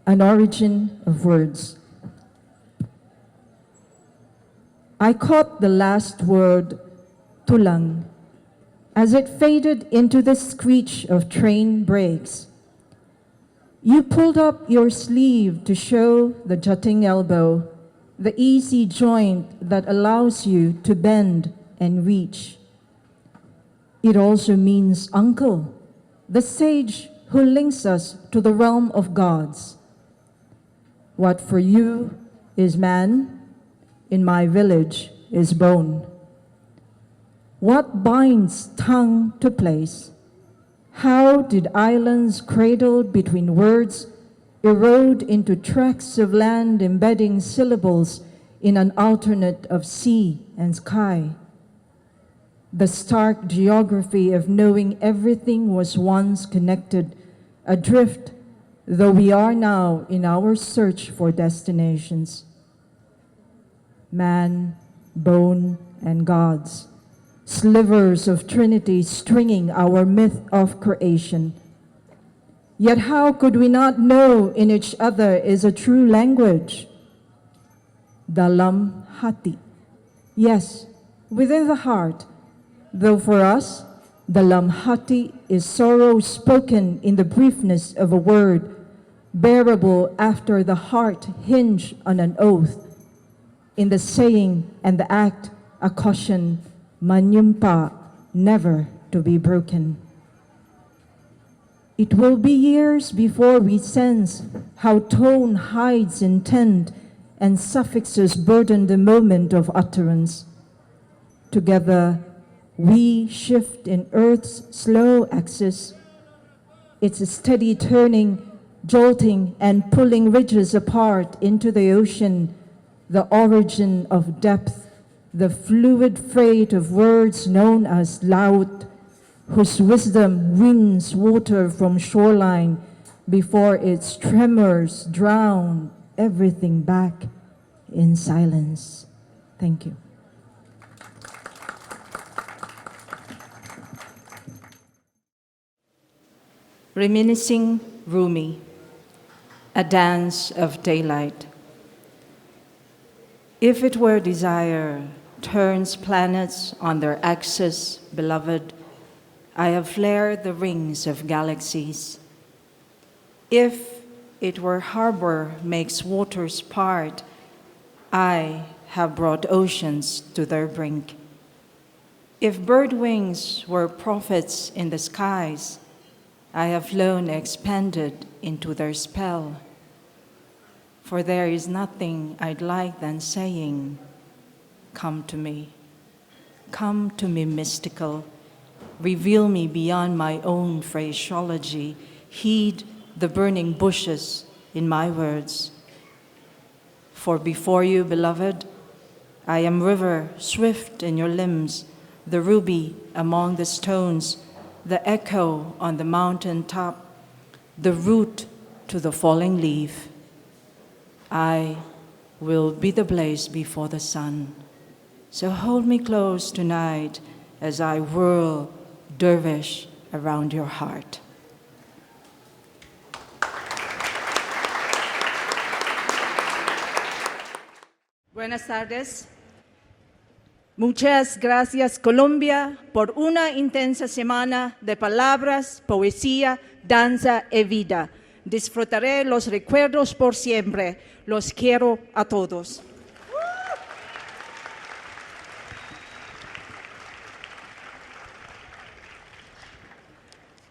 An origin of words. I caught the last word, tulang, as it faded into the screech of train brakes. You pulled up your sleeve to show the jutting elbow, the easy joint that allows you to bend and reach. It also means uncle, the sage who links us to the realm of gods. What for you is man, in my village is bone. What binds tongue to place? How did islands cradled between words erode into tracts of land embedding syllables in an alternate of sea and sky? The stark geography of knowing everything was once connected, adrift, though we are now in our search for destinations. Man, bone, and gods, slivers of Trinity stringing our myth of creation. Yet how could we not know in each other is a true language? Dalam hati. Yes, within the heart, though for us, dalam hati is sorrow spoken in the briefness of a word, bearable after the heart hinge on an oath. In the saying and the act, a caution, manyumpa, never to be broken. It will be years before we sense how tone hides intent and suffixes burden the moment of utterance. Together, we shift in Earth's slow axis, its steady turning, jolting and pulling ridges apart into the ocean, the origin of depth, the fluid freight of words known as laut, whose wisdom wins water from shoreline before its tremors drown everything back in silence. Thank you. Reminiscing Rumi, a dance of daylight. If it were desire turns planets on their axis, beloved, I have flared the rings of galaxies. If it were harbor makes waters part, I have brought oceans to their brink. If bird wings were prophets in the skies, I have flown expanded into their spell. For there is nothing I'd like than saying, come to me mystical, reveal me beyond my own phraseology, heed the burning bushes in my words. For before you, beloved, I am river swift in your limbs, the ruby among the stones, the echo on the mountain top, the root to the falling leaf. I will be the blaze before the sun. So hold me close tonight as I whirl dervish around your heart. Buenas tardes. Muchas gracias, Colombia, por una intensa semana de palabras, poesía, danza y vida. Disfrutaré los recuerdos por siempre. Los quiero a todos.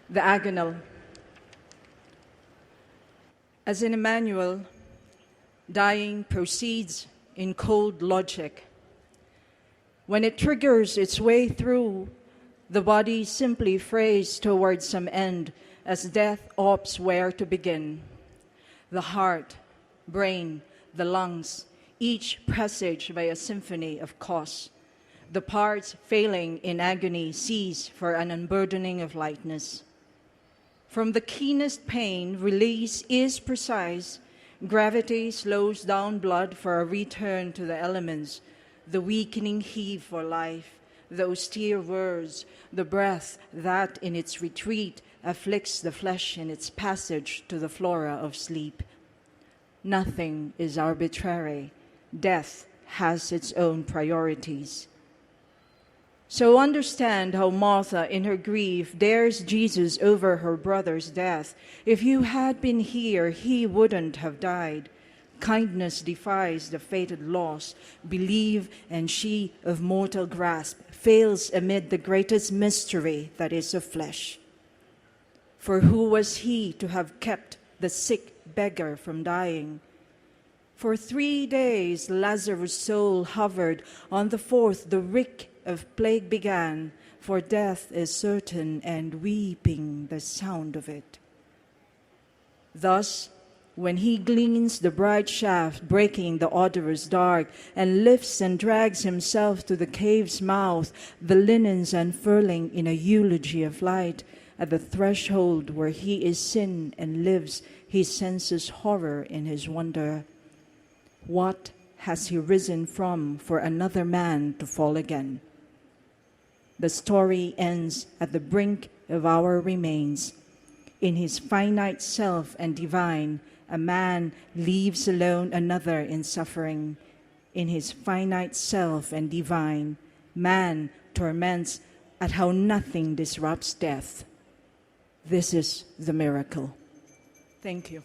The Agonal. As in Emmanuel, dying proceeds in cold logic. When it triggers its way through, the body simply frays towards some end as death opts where to begin. The heart, brain, the lungs, each presaged by a symphony of cause. The parts failing in agony cease for an unburdening of lightness. From the keenest pain, release is precise. Gravity slows down blood for a return to the elements, the weakening heave for life, the austere words, the breath that in its retreat afflicts the flesh in its passage to the flora of sleep. Nothing is arbitrary. Death has its own priorities. So understand how Martha, in her grief, dares Jesus over her brother's death. If you had been here, he wouldn't have died. Kindness defies the fated loss. Believe, and she of mortal grasp fails amid the greatest mystery that is of flesh. For who was he to have kept the sick beggar from dying? For 3 days Lazarus' soul hovered. On the 4th the reek of plague began, for death is certain, and weeping the sound of it. Thus, when he gleans the bright shaft breaking the odorous dark, and lifts and drags himself to the cave's mouth, the linens unfurling in a eulogy of light, at the threshold where he is sin and lives, he senses horror in his wonder. What has he risen from for another man to fall again? The story ends at the brink of our remains. In his finite self and divine, a man leaves alone another in suffering. In his finite self and divine, man torments at how nothing disrupts death. This is the miracle. Thank you.